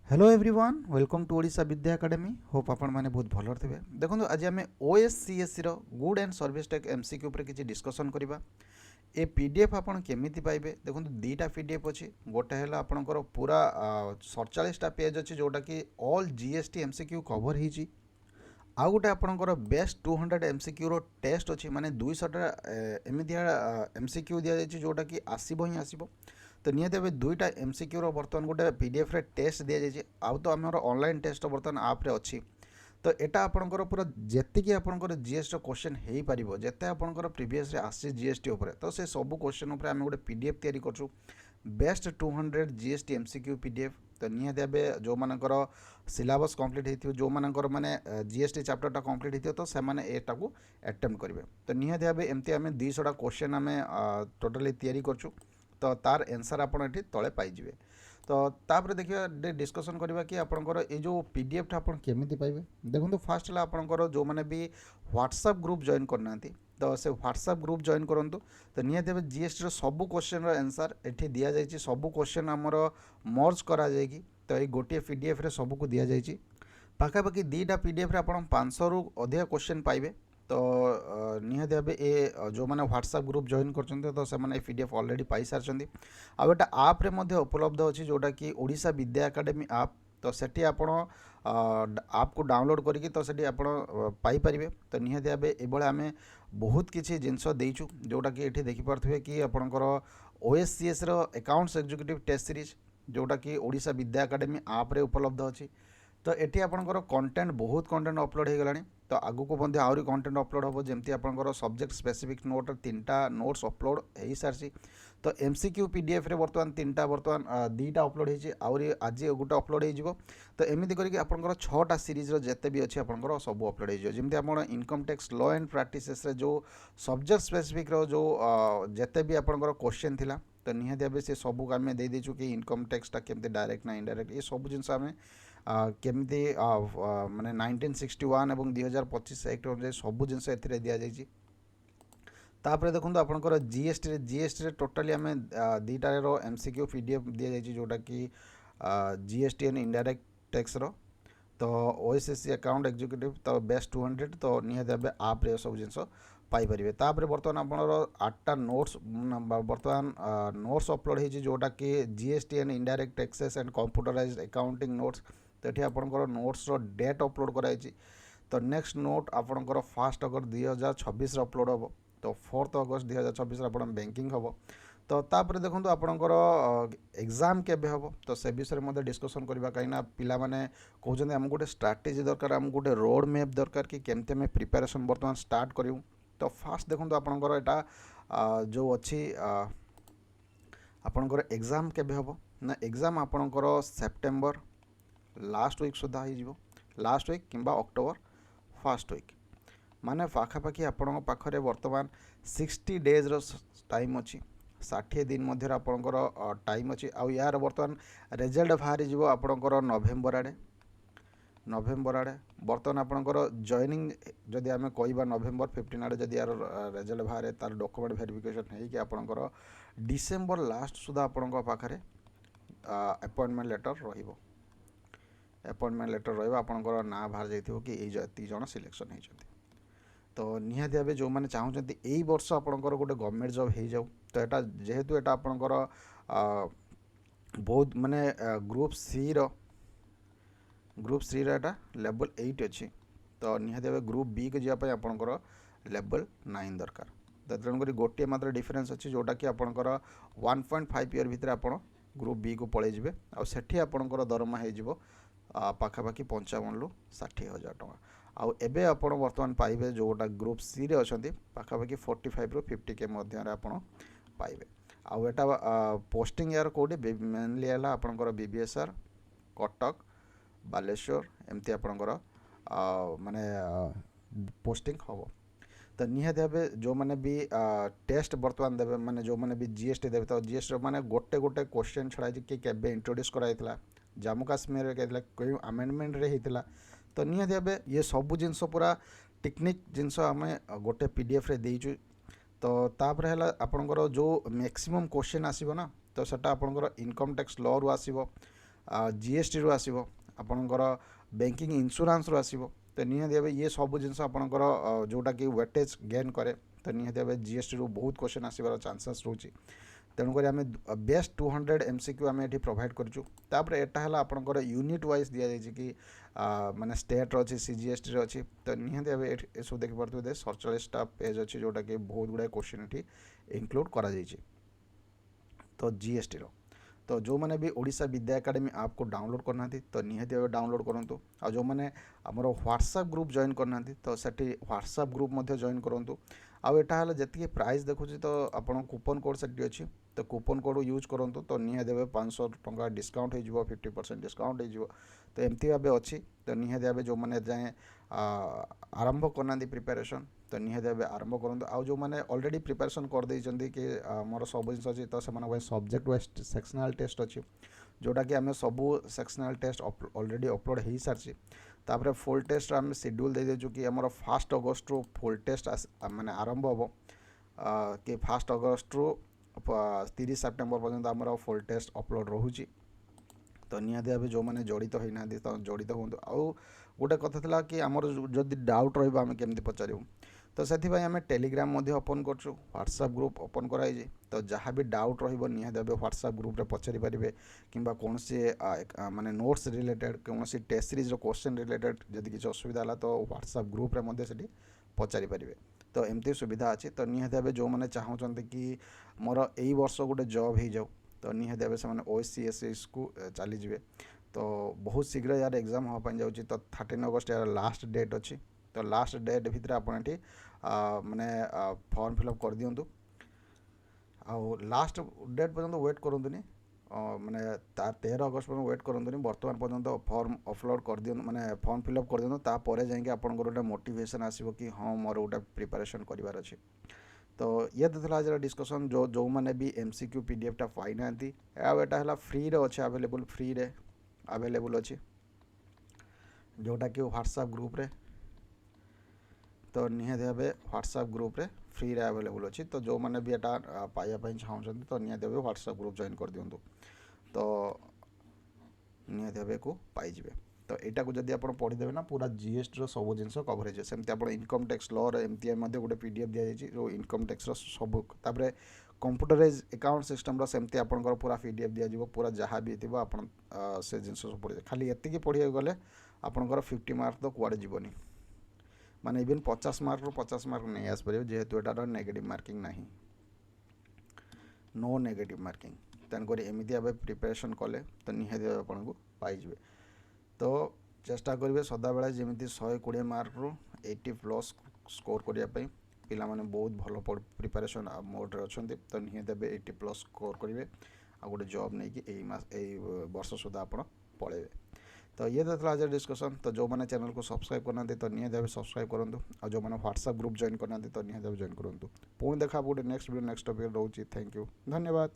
Hello everyone welcome to Odisha Vidya academy hope आपण मैंने बहुत भल थे। देखो आज आम OSCSC good and service tax MCQ पर किसी डिस्कसन करवा। ए पीडीएफ आपन केमिति पाइबे देखो दुईटा पीडीएफ अच्छी गोटे है आपंकर पूरा 47टा पेज अच्छी जोटा कि ऑल जीएसटी एमसीक्यू कवर होती। आउ गोटे आपंकर बेस्ट 200 एमसीक्यू टेस्ट अच्छी माने 200टा एमती एमसीक्यू दि जाए जोटा कि आसब ही आसब। तो निहत भाव दुईटा एमसीक्यूर बर्तमान गोटे पीडीएफ रे टेस्ट दि जाए आउ तो आम ऑनलाइन टेस्ट बर्तमान आप्रे अच्छी। तो यहाँ आपंकर पूरा जी आपंकर जीएसटी क्वेश्चन हो पार जिते आपंकर प्रीवियस आसी जीएसटी उपर तो से सब क्वेश्चन उपर आम गोटे पीडीएफ तैयारी करछु बेस्ट 200 जीएसटी एमसीक्यू पीडीएफ। तो निहत भाव जो मानकर सिलेबस कंप्लीट होती जो मानकर माने जीएसटी चैप्टरटा कंप्लीट हो तो से एटा को अटेम्प्ट करेंगे। तो निहत भाव एमती आम 200टा क्वेश्चन आम टोटाली तैयारी करछु तो तार आंसर आपड़ ये तले पाइबे। तो तापर देखिए डिस्कसन करवा कि आपंकर ये जो पीडीएफ टा आपन केमिति पाइबे। देखो फास्ट है आपंकर जो मैंने भी व्हाट्सएप ग्रुप जॉइन करना तो से व्हाट्सएप ग्रुप जॉइन करूँ। तो निहत भाव जीएसटी सब क्वेश्चन आंसर ये दि जाए सब क्वेश्चन आमर मर्ज करा जाएगी। तो ये गोटे पीडीएफ रे सबको दि जाए पाखापाखि दुईटा पीडीएफ रे आप 500 रु अधिक क्वेश्चन पाइबे। तो निहत भाव ये जो मैंने व्हाट्सएप ग्रुप जॉइन कर तो से पीडीएफ ऑलरेडी पाई सारी आटा आप्रे उपलब्ध अच्छी जोटा कि ओडिशा विद्या एकेडमी आप। तो सेठी आपण आप को डाउनलोड करी तो सेठी आपण पाइपर। तो निहत भाव ये आम बहुत किसी जिनस देचु जोटा कि ये देखिपे कि आपंकर ओएससीएस अकाउंट्स एग्जीक्यूटिव टेस्ट सीरीज जोटा कि ओडिशा विद्या एकेडमी आप्रे उपलब्ध अच्छी। तो ये आपंकर कंटेंट बहुत कंटेंट अपलोड हो गलानी। तो आगु को आहरी कंटेंट अपलोड हम जमती आपंकर सब्जेक्ट स्पेसिफिक नोट 3टा नोट्स अपलोड हो सारी। तो एमसीक्यू पीडीएफ रे बर्तमान 3टा बर्तमान 2टा अपलोड होरी आज गोटे अपलोड हो। तो एमती करके आपंकर 6टा सीरीज जिते भी अच्छी आपंकर सब अपलोड होमती आप income tax law and practices जो सब्जेक्ट स्पेसिफिक जो जिते भी आपंकर क्वेश्चन थिला। तो निहत भाव से सबको आम दे देचु कि इनकम टैक्सटा केमती डायरेक्ट ना इनडायरेक्ट ये सब जिन आम केमती माने 1961 और 2025 एक्ट अनुसार सब जिन दि जाए। तापर देखो आपंकर जीएसटी टोटाली आम दुईटार एमसीक्यू पीडीएफ दि जाए जोटा कि जीएसटी एंड इनडायरेक्ट टैक्स रो। तो ओएसएससी अकाउंट एग्जीक्यूटिव तो बेस्ट 200 तो निहत भाव आप्रे सब जिन पाइपर। तापर बर्तमान आपंकर 8टा नोट्स बर्तमान नोट्स अपलोड हो जोटा कि GST and indirect taxes and computerised accounting notes. तो ये आपंकर नोट्स डेट अपलोड कराई। तो नेक्स्ट नोट आपंकर 1 अगस्त 2026 अपलोड हम। तो 4 अगस्त 2026 आप बैंकिंग हम। तो तापर देखो आपंकर एग्जाम केबे हम तो से विषय में डिस्कसन करवा कहीं पिला माने कहते आम गोटे स्ट्राटेजी दरकार आम गोटे रोड मैप दरकार कि केमती आम प्रिपेरेसन बर्तमान स्टार्ट करूँ। तो फास्ट देखो आपंकर यहाँ जो अच्छी आपंकर एग्जाम केबे हम ना एग्जाम आपंकर सेप्टेम्बर लास्ट वीक सुधा हो लास्ट वीक किंबा अक्टोबर फर्स्ट वीक माने पाखापाखि आपण पाखरे वर्तमान 60 डेज टाइम अच्छी 60 दिन मध्य आपंकर टाइम अच्छी। आउ यार वर्तमान रिजल्ट बाहरी जीव आपंकर नवेम्बर आड़े बर्तमान आपंकर जॉइनिंग जदि आम कह नवेम्बर 15 आड़े जदि यार रिजल्ट बाहर तार डॉक्यूमेंट वेरिफिकेशन होगी आपंकर डिसेम्बर लास्ट सुधा आपण पाखे अपॉइंटमेंट लेटर रहिबो। अपॉइंटमेंट लेटर रहा आपंकर ना बाहर जाइए कि ये जन सिलेक्शन होती। तो निहत भाव जो मैंने चाहते यही वर्ष आपंकर गोटे गवर्नमेंट जॉब हो जाऊ। तो यहाँ जेहेतु यहाँ आपंकर बहुत माने ग्रुप सी रा लेवल 8 अच्छी। तो निहत भाव ग्रुप बी को जावाई आपंकर लेवल 9 दरकार। तो तेणुक गोटे मात्र डिफरेन्स अच्छी जोटा कि आपंकर 1.5 ईयर भितर आप ग्रुप बी को पलैजे आठी आपंकर दरमा हो पाखापाखि 55 ରୁ 60,000 टका। आउ एबे आपण वर्तमान पाइबे जोटा ग्रुप सी रे अछंती पाखापाखि 45 ରୁ 50K मध्य आपण पाइबे। आउ एटा पोस्टिंग यार कोडी मेनली हला आपनकर बीबीएसआर कटक बालेश्वर एमती आपनकर माने पोस्टिंग हबो। तो निहत भाव जो मैंने भी टेस्ट बर्तमान देवे माने जो मैंने भी जीएसटी देवे तो जीएसटी माने गोटे गोटे क्वेश्चन छड़ा कि केबे इंट्रोड्यूस कराइला जम्मू काश्मीर कहला कोई अमेंडमेंट रे हितला। तो निहत भाव ये सब जिनस पूरा टेक्निक जिनस आम गोटे पीडीएफ रे देइछु। तो तापर है आपंकर जो मैक्सिमम क्वेश्चन आसीबो ना तो सेटा आपंकर इनकम टैक्स लॉ रु आसीबो जीएसटी रु आसीबो आपणकर बैंकिंग इंश्योरेंस रु आसीबो तो निहाती भावे ये सब जिन आपणकर जोटा कि वेटेज गेन करे तो निहाती भावे जीएसटी रु बहुत क्वेश्चन आसबार चांसेस रोचे तेणुक आम बेस्ट 200 MCQ आम ये प्रोभाइड करूँ एटा आपंकर यूनिट वाइज दि जाए कि माने स्टेट अच्छी CGST अच्छी तो निहाती भाव ये सब देखिए 47टा पेज अच्छी जोटा कि बहुत गुड़ाए क्वेश्चन ये इंक्लूड करा तो जीएसटी तो जो मैंने भी ओडिशा विद्या एकेडमी ऐप को डाउनलोड करना तो निहाती भाव डाउनलोड करूँ आ जो मैंने आमर व्हाट्सएप ग्रुप जॉइन करना तो सेठी व्हाट्सएप ग्रुप जॉइन करूँ आउ एटा जी प्राइस देखुची तो आप कूपन कोड से अच्छी तो कूपन कोड यूज करूँ तो निहाती भाव 500 टंका डिस्काउंट हो 50% डिस्काउंट हो तो एमती भाव अच्छी तो निहाती भाव जो मैंने जाए आरंभ करना प्रिपेरेसन तो निहाती भाव आरंभ करूँ आउ जो मैंने ऑलरेडी प्रिपेरेसन कर देइचंदी कि मोर सब जिन अच्छी तो से सब्जेक्ट वाइज सेक्शनल टेस्ट अच्छी जोटा कि आम सबू सेक्शनल टेस्ट ऑलरेडी अपलोड हो सारी तापर फुल टेस्ट आम शेड्यूल दे देचु कि आमर 1 अगस्ट रु फुल टेस्ट माने आरंभ हम कि 1 अगस्ट रु 30 सेप्टेम्बर पर्यंत आमर फुल टेस्ट अपलोड रोची तो निहाती भाव जो मैंने जड़ित होना तो जड़ित हूँ आउ गोटे कथा था कि आमर जदि डाउट रही केमती पचारू तो से आम टेलीग्राम ओपन कर व्हाट्सएप ग्रुप ओपन कराई तो जहाँ भी डाउट निहाती भाव व्हाट्सएप ग्रुप रे पचारि पारे कि कौन सी माने नोट्स रिलेटेड कौन सी टेस्ट सीरीज क्वेश्चन रिलेटेड जदि किसी असुविधा है तो व्हाट्सएप ग्रुप रे पचारि पारे तो एमती सुविधा अच्छी तो निहाती भाव जो मैंने चाहते कि मोर यही वर्ष गोटे जॉब हो जाऊ तो निहाती भाव से OSCSS को चलीजे तो बहुत शीघ्र यार एग्जाम होपाई जाऊँगी तो 13 अगस्ट यार लास्ट डेट अच्छी तो लास्ट डेट भितर आपन ये माने फॉर्म फिलअप कर दिंतु आउ लास्ट डेट पर्यंत वेट करूँनी माने 13 अगस्ट पर्यंत वेट करूँनी बर्तमान पर्यंत फॉर्म अपलोड कर दिं माने फॉर्म फिलअप कर दिंतु तापर जाकि आपन गोटे मोटिवेशन आसो कि हाँ मोर गोटे प्रिपरेशन करार अच्छी तो ये था आज डिस्कसन जो मैंने भी MCQ PDF टा पाई ना एटा फ्री रे अच्छे अवेलेबल फ्री रे अवेलेबल अच्छी जोटा कि व्हाट्सएप ग्रुप रे तो निहाती भाव व्हाट्सएप ग्रुप रे फ्री रे अवेलेबल अच्छी तो जो मैंने भी एटा पाइबापी चाहते तो निहाती भाव व्हाट्सएप ग्रुप जॉइन कर दिंतु तो निहाती भाव को पाइबे तो यहाँ को जब आप पढ़ीदेवे ना पूरा जीएसटी सब जिन कवरेज सेमती आप इनकम टैक्स लॉ एमती गोटे PDF दि जाए जो इनकम टैक्स सब तापर कंप्यूटराइज अकाउंट सिस्टम सेमती आपंकर पूरा PDF दिज्व पूरा जहाँ भी थी आप से जिन सब पढ़े खाली ये पढ़ी गले आपंकर 50 मार्क तो कुआड़े जीवनी माने इवन 50 मार्क रू 50 मार्क नहीं आसपारे जेहेतु एटार नेगेटिव मार्किंग ना नो नेगेटिव मार्किंग तेणुक एमती भाव प्रिपेरेसन कले तो निहाती भाव आपन को पाइबे तो चेष्टा करेंगे सदाबले जमी 120 मार्क रू 80+ स्कोर करने पिला माने बहुत भल प्रिपरेशन मोड अच्छा तो निहाती 80+ स्कोर करेंगे आ गोटे जॉब नहीं कि वर्ष सुधा आप पलैबे तो ये था आज डिस्कसन तो जो मैंने चैनल को सब्सक्राइब करना तो निहाती भाव सब्सक्राइब करूँ और जो मैंने व्हाट्सएप ग्रुप जॉइन करना तो निहाती भाव जॉइन करूँ पुणी देखा गोटे नेक्स्ट वीडियो नेक्स्ट टॉपिक रोचे थैंक यू धन्यवाद।